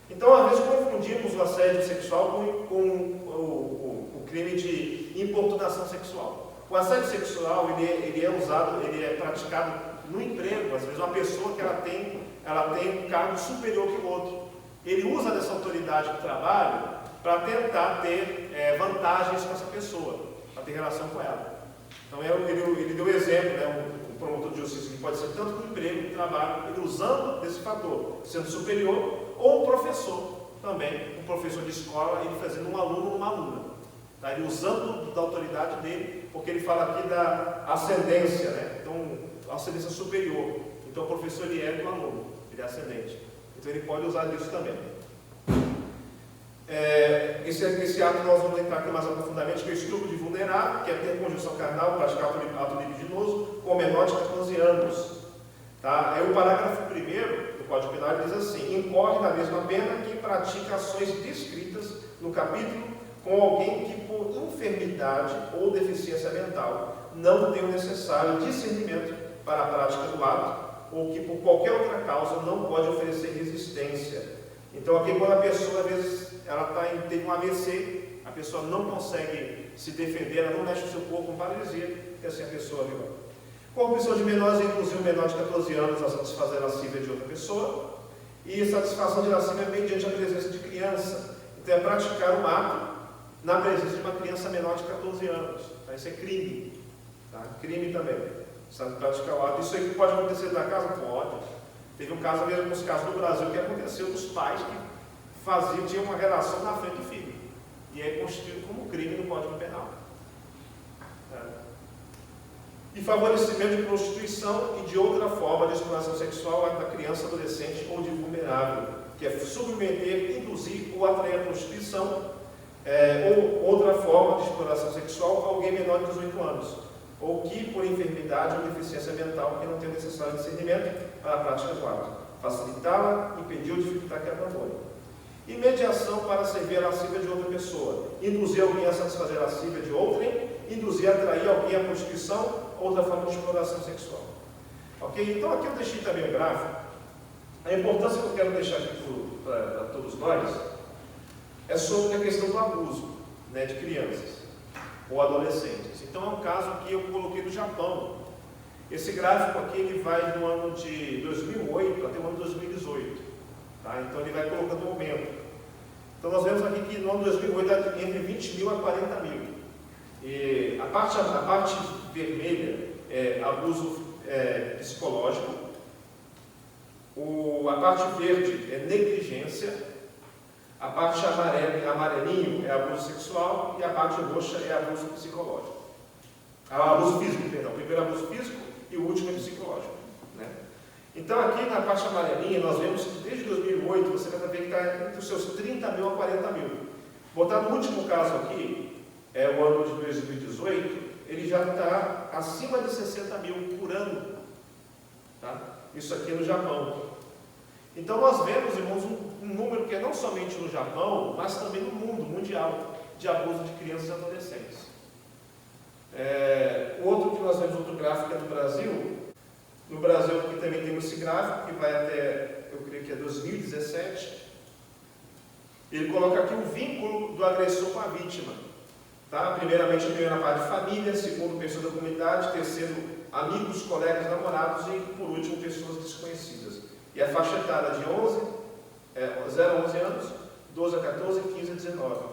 Então, às vezes, confundimos o assédio sexual com o crime de importunação sexual. O assédio sexual, ele é praticado no emprego. Às vezes, uma pessoa que ela tem um cargo superior que o outro. Ele usa dessa autoridade do trabalho para tentar ter vantagens com essa pessoa, para ter relação com ela. Então, ele deu exemplo, né, um promotor de justiça que pode ser tanto no emprego, no trabalho, ele usando desse fator, sendo superior, ou um professor também, um professor de escola, ele fazendo um aluno ou uma aluna. Tá? Ele usando da autoridade dele, porque ele fala aqui da ascendência, né? Então, ascendência superior. Então, o professor ele é do aluno, ele é ascendente. Então, ele pode usar disso também. Esse ato nós vamos entrar aqui mais aprofundadamente, que é o estupro de vulnerar, que é ter conjunção carnal, praticar ato libidinoso com menor de 14 anos. Tá? O parágrafo 1º do Código Penal diz assim: incorre na mesma pena quem pratica ações descritas no capítulo com alguém que por enfermidade ou deficiência mental não tem o necessário discernimento para a prática do ato, ou que por qualquer outra causa não pode oferecer resistência. Então aqui quando a pessoa, às vezes, teve um AVC, a pessoa não consegue se defender, ela não mexe o seu corpo com paralisia, que assim a pessoa viu. Corrupção de menores é induzir um menor de 14 anos a satisfazer a lascívia de outra pessoa, e satisfação de lascívia é mediante a presença de criança. Então é praticar um ato na presença de uma criança menor de 14 anos. Tá? Isso é crime. Tá? Crime também. Sabe, praticar o ato. Isso aí pode acontecer na casa? Pode. Teve um caso, mesmo nos casos do Brasil, que aconteceu dos pais que tinham uma relação na frente do filho. E é constituído como crime no Código Penal. E favorecimento de prostituição e de outra forma de exploração sexual da criança, adolescente ou de vulnerável, que é submeter, induzir ou atrair a prostituição ou outra forma de exploração sexual a alguém menor de 18 anos, ou que por enfermidade ou deficiência mental que não tem o necessário discernimento para a prática do ato, facilitá-la, impedir ou dificultar que abandone. E mediação para servir a lascívia de outra pessoa, induzir alguém a satisfazer a lascívia de outrem, induzir a atrair alguém à prostituição, outra forma de exploração sexual. Ok? Então aqui eu deixei também o gráfico. A importância que eu quero deixar aqui para todos nós é sobre a questão do abuso, né, de crianças ou adolescentes. Então é um caso que eu coloquei do Japão. Esse gráfico aqui ele vai do ano de 2008 até o ano de 2018. Tá? Então ele vai colocando o aumento. Então nós vemos aqui que no ano de 2008 é entre 20 mil a 40 mil. E a parte vermelha é abuso psicológico, a parte verde é negligência, a parte amarelinho é abuso sexual e a parte roxa é abuso psicológico. Abuso físico, perdão. O primeiro é abuso físico e o último é psicológico. Né? Então aqui na parte amarelinha nós vemos que desde 2008 você vai ver que está entre os seus 30 mil a 40 mil. Botar no último caso aqui, é o ano de 2018, ele já está acima de 60 mil por ano. Tá? Isso aqui é no Japão. Então nós vemos, irmãos, um número que é não somente no Japão, mas também no mundo mundial, de abuso de crianças e adolescentes. O outro que nós vemos, outro gráfico é do Brasil. No Brasil aqui também temos esse gráfico, que vai até, eu creio que é 2017. Ele coloca aqui o vínculo do agressor com a vítima. Tá? Primeiramente, a primeira parte de família, segundo, pessoas da comunidade, terceiro, amigos, colegas, namorados e, por último, pessoas desconhecidas. E a faixa etária de 0 a 11 anos, 12 a 14, 15 a 19.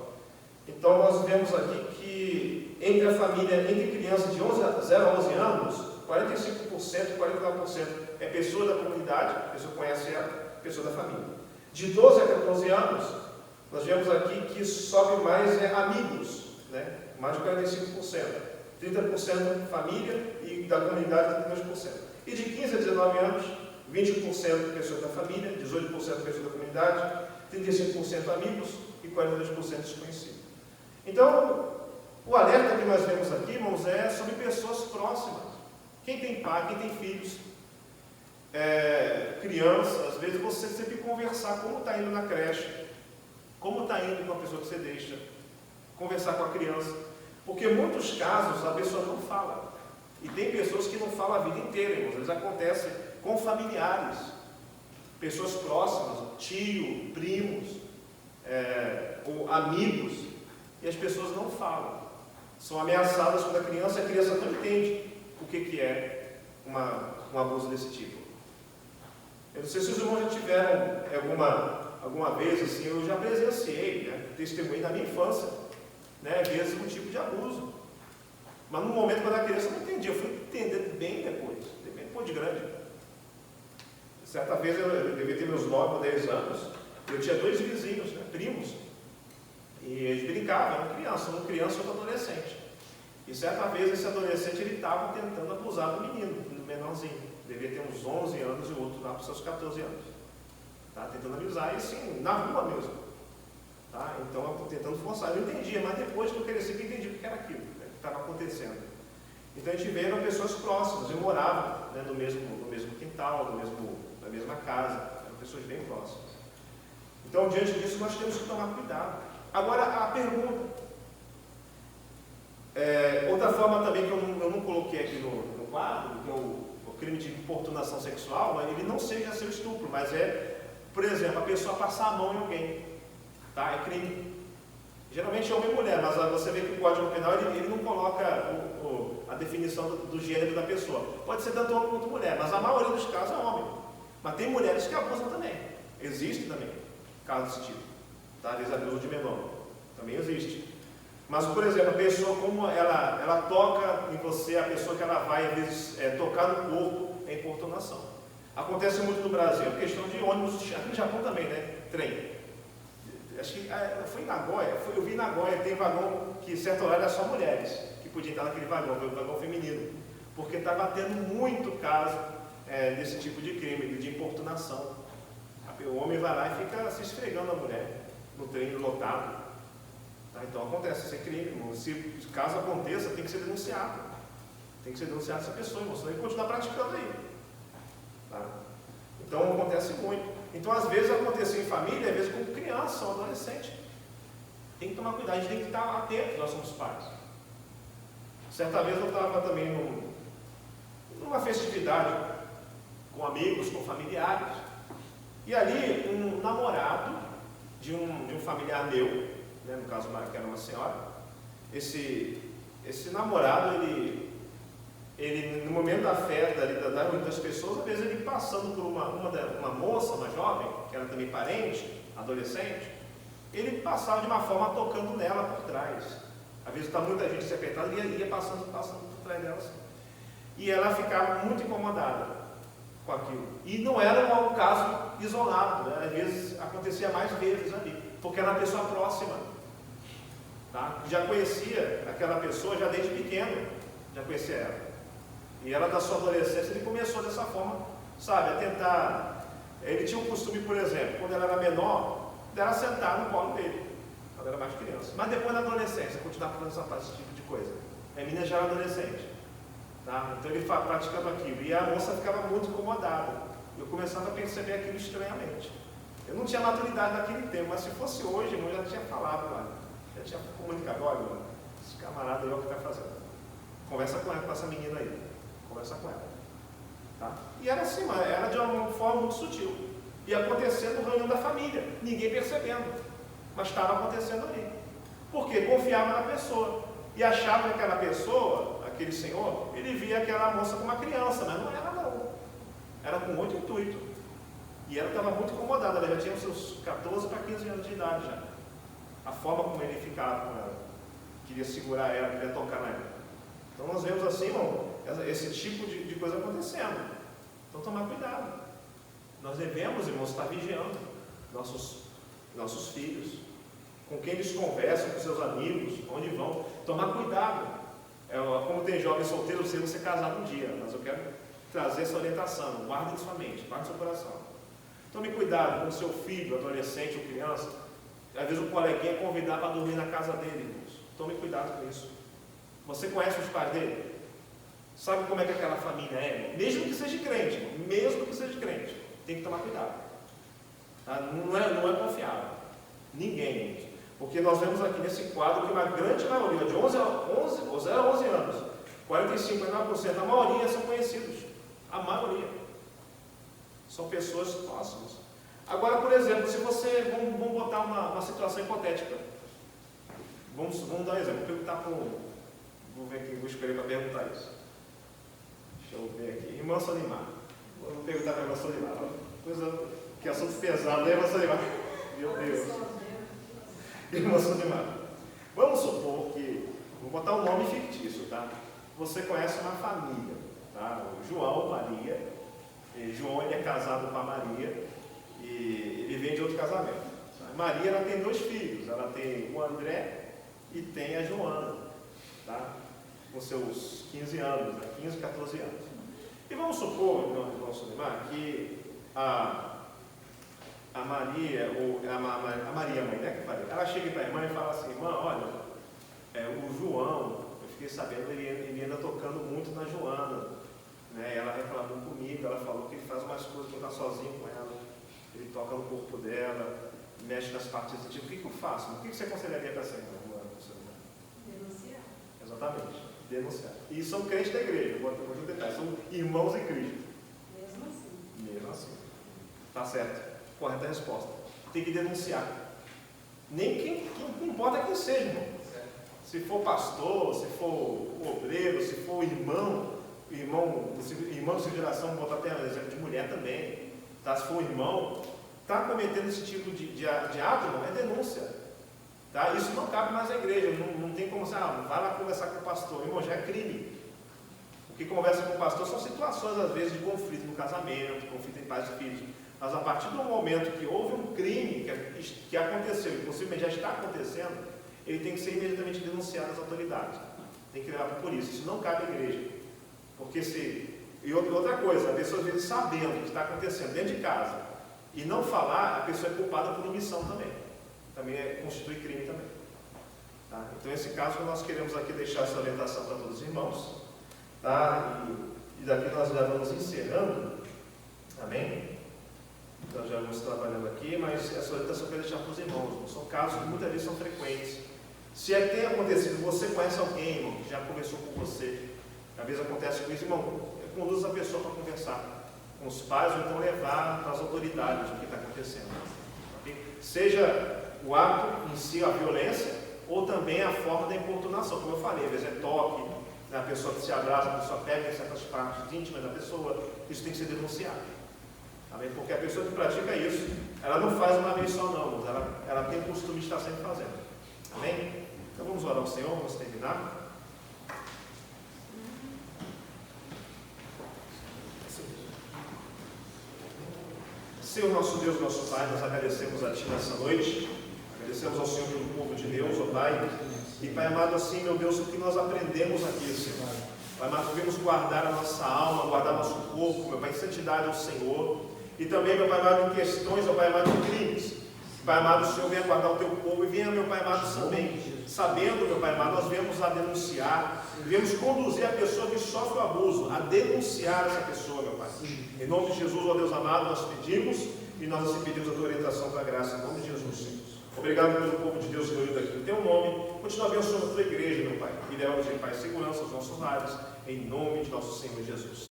Então, nós vemos aqui que entre a família, entre crianças de 0 a 11 anos, 45%, 49% é pessoa da comunidade, a pessoa conhece a pessoa da família. De 12 a 14 anos, nós vemos aqui que sobe mais amigos, né? Mais de 45%. 30% família e da comunidade 32%. E de 15 a 19 anos, 20% pessoas da família, 18% pessoas da comunidade, 35% amigos e 42% desconhecidos. Então, o alerta que nós vemos aqui, irmãos, é sobre pessoas próximas. Quem tem pai, quem tem filhos, criança, às vezes você sempre conversar como está indo na creche, como está indo com a pessoa que você deixa, conversar com a criança, porque em muitos casos a pessoa não fala, e tem pessoas que não falam a vida inteira, irmãos. Às vezes acontece com familiares, pessoas próximas, tio, primos, ou amigos, e as pessoas não falam, são ameaçadas quando a criança não entende o que é um abuso desse tipo. Eu não sei se os irmãos já tiveram alguma vez, assim, eu já presenciei, né, testemunhei na minha infância, né, às vezes um tipo de abuso. Mas no momento quando a criança não entendia, eu fui entender bem depois de grande. Certa vez eu devia ter meus 9 ou 10 anos, eu tinha 2 vizinhos, né, primos, e eles brincavam, eram crianças, uma criança e outro adolescente. E certa vez esse adolescente ele estava tentando abusar do menino, do menorzinho, devia ter uns 11 anos e o outro lá para os seus 14 anos. Tá? Tentando abusar, e assim, na rua mesmo. Tá? Então eu estou tentando forçar, eu não entendia, mas depois que eu cresci, eu entendi o que era aquilo, né, que estava acontecendo. Então a gente vê pessoas próximas, eu morava, né, no mesmo quintal, na mesma casa, eram pessoas bem próximas. Então, diante disso, nós temos que tomar cuidado. Agora, a pergunta, outra forma também que eu não coloquei aqui no quadro, que é o crime de importunação sexual, ele não seja seu estupro, mas por exemplo, a pessoa passar a mão em alguém, tá? É crime. Geralmente é homem e mulher, mas você vê que o Código Penal ele não coloca a definição do gênero da pessoa. Pode ser tanto homem quanto mulher, mas a maioria dos casos é homem. Mas tem mulheres que abusam também. Existe também casos desse tipo. Tá? Às vezes abuso de menor. Também existe. Mas, por exemplo, a pessoa, como ela toca em você, a pessoa que ela vai, às vezes, tocar no corpo, é importunação. Acontece muito no Brasil, questão de ônibus, aqui no Japão também, né? Trem. Acho que foi em Nagoya, eu vi em Nagoya, tem vagão que, certo horário, era só mulheres que podiam entrar naquele vagão, o vagão feminino. Porque estava tendo muito caso desse tipo de crime, de importunação. O homem vai lá e fica se esfregando a mulher no trem lotado. Tá? Então acontece esse crime. Se caso aconteça, tem que ser denunciado. Tem que ser denunciado essa pessoa, irmão, senão ele continua praticando aí. Tá? Então acontece muito. Então às vezes acontece em família, às vezes com criança ou adolescente. Tem que tomar cuidado, a gente tem que estar atento, nós somos pais. Certa vez eu estava também numa festividade com amigos, com familiares. E ali um namorado de um familiar meu, né, no caso que era uma senhora, esse namorado, ele no momento da festa ali, das pessoas, às vezes ele passando por uma moça, uma jovem, que era também parente, adolescente, ele passava de uma forma tocando nela por trás. Às vezes está muita gente se apertando e ia passando por trás dela assim. E ela ficava muito incomodada com aquilo. E não era um caso isolado, né? Às vezes acontecia mais vezes ali, porque era uma pessoa próxima. Tá? Já conhecia aquela pessoa já desde pequeno, já conhecia ela. E ela da sua adolescência, ele começou dessa forma, sabe, a tentar. Ele tinha um costume, por exemplo, quando ela era menor, dela sentar no colo dele. quando era mais criança. Mas depois na adolescência, continuava fazendo esse tipo de coisa. A menina já era adolescente. Tá? Então ele praticava aquilo. E a moça ficava muito incomodada. Eu começava a perceber aquilo estranhamente. Eu não tinha maturidade naquele tempo, mas se fosse hoje, eu já tinha falado lá. Já tinha comunicado, olha, esse camarada aí é o que está fazendo. Conversa com ela, com essa menina aí. Conversa com ela. Tá? E era assim, mas era de uma forma muito sutil. E acontecendo no reunião da família, ninguém percebendo. Mas estava acontecendo ali. Porque confiava na pessoa. E achava que aquela pessoa, aquele senhor, ele via aquela moça como uma criança, mas não era não. Era com outro intuito. E ela estava muito incomodada, ela já tinha os seus 14 para 15 anos de idade já. A forma como ele ficava com ela. Queria segurar ela, queria tocar nela. Então nós vemos assim, irmão, esse tipo de coisa acontecendo. Então tomar cuidado. Nós devemos, irmãos, estar vigiando nossos filhos, com quem eles conversam, com seus amigos, onde vão. Tomar cuidado. Como tem jovens solteiros, você vai ser casado um dia, mas eu quero trazer essa orientação. Guarde em sua mente, guarde em seu coração. Tome cuidado com o seu filho, adolescente ou criança. Às vezes o coleguinha convidar para dormir na casa dele, irmãos. Tome cuidado com isso. Você conhece os pais dele? Sabe como é que aquela família é? Mesmo que seja crente, irmão. Mesmo que seja crente. Tem que tomar cuidado. Tá? Não é confiável. Ninguém, irmãos. Porque nós vemos aqui nesse quadro que uma grande maioria, de 0 a 11 anos, 45,9%, a maioria são conhecidos. A maioria. São pessoas próximas. Agora, por exemplo, se você... Vamos botar uma situação hipotética. Vamos dar um exemplo. Vou perguntar para vou ver aqui, vou escolher para perguntar isso. Deixa eu ver aqui. Irmã Solimar. Vou perguntar para a irmã Solimar. Coisa que assunto pesado, né, irmã Solimar? Meu Deus. Irmã Solimar. Vamos supor que... Vou botar um nome fictício, tá? Você conhece uma família, tá? O João, Maria. João, ele é casado com a Maria. E ele vem de outro casamento. A Maria, ela tem 2 filhos. Ela tem o André e tem a Joana, tá? Com seus 15 anos, né? 15, 14 anos. E vamos supor, irmão Solimar, que a Maria, a Maria mãe, né, que falei, ela chega para a irmã e fala assim: irmã, olha, o João, eu fiquei sabendo, ele anda tocando muito na Joana, né? Ela reclamou comigo, ela falou que ele faz umas coisas que eu estou sozinho com ela, ele toca no corpo dela, mexe nas partes íntimas. O que eu faço? O que você aconselharia para essa irmã? Denunciar. Exatamente, denunciar. E são crentes da igreja, vou detalhar, são irmãos em Cristo. Mesmo assim. Mesmo assim. Tá certo. Correta resposta. Tem que denunciar. Nem quem importa quem seja, irmão. Se for pastor, se for obreiro, se for irmão de geração, vou botar até um exemplo de mulher também. Tá? Se for irmão, está cometendo esse tipo de ato, irmão, é denúncia. Tá? Isso não cabe mais à igreja. Não tem como você, vai lá conversar com o pastor. Irmão, já é crime. O que conversa com o pastor são situações, às vezes, de conflito no casamento, conflito em pais e filhos. Mas a partir do momento que houve um crime que aconteceu, e possivelmente já está acontecendo, ele tem que ser imediatamente denunciado às autoridades. Tem que levar para a polícia. Isso não cabe à igreja. Porque E outra coisa, a pessoa às vezes sabendo o que está acontecendo dentro de casa e não falar, a pessoa é culpada por omissão também. Também constitui crime também. Tá? Então, esse caso que nós queremos aqui deixar essa orientação para todos os irmãos. Tá? E daqui nós já vamos encerrando. Amém? Nós já vamos trabalhando aqui, mas essa orientação eu quero deixar para os irmãos. São casos que muitas vezes são frequentes. Se tem acontecido, você conhece alguém, irmão, que já conversou com você. Às vezes acontece com isso, irmão, conduz a pessoa para conversar com os pais ou então levar para as autoridades o que está acontecendo. Okay? Seja o ato em si, a violência, ou também a forma da importunação, como eu falei, às vezes é toque, né? A pessoa que se abraça, a pessoa pega em certas partes íntimas da pessoa, isso tem que ser denunciado. Amém? Porque a pessoa que pratica isso, ela não faz uma vez só não, ela tem o costume de estar sempre fazendo. Amém? Então vamos orar ao Senhor, vamos terminar. Senhor nosso Deus, nosso Pai, nós agradecemos a Ti nessa noite, agradecemos ao Senhor pelo povo de Deus, ó Pai, e Pai amado, assim, meu Deus, o que nós aprendemos aqui, Senhor. Pai amado, devemos guardar a nossa alma, guardar nosso corpo, meu Pai, em santidade ao Senhor, e também, meu Pai amado, em questões, ó Pai amado, de crimes. Pai amado, o Senhor venha guardar o teu povo e venha, meu Pai amado, também, sabendo, meu Pai amado, nós viemos a denunciar, viemos conduzir a pessoa que sofre o abuso, a denunciar essa pessoa, meu Pai. Em nome de Jesus, ó Deus amado, nós pedimos e nós assim pedimos a tua orientação para a graça, em nome de Jesus, Senhor. Obrigado pelo povo de Deus reunido aqui em teu nome. Continua abençoando a tua igreja, meu Pai. E demos em paz e segurança aos nossos lares, em nome de nosso Senhor Jesus.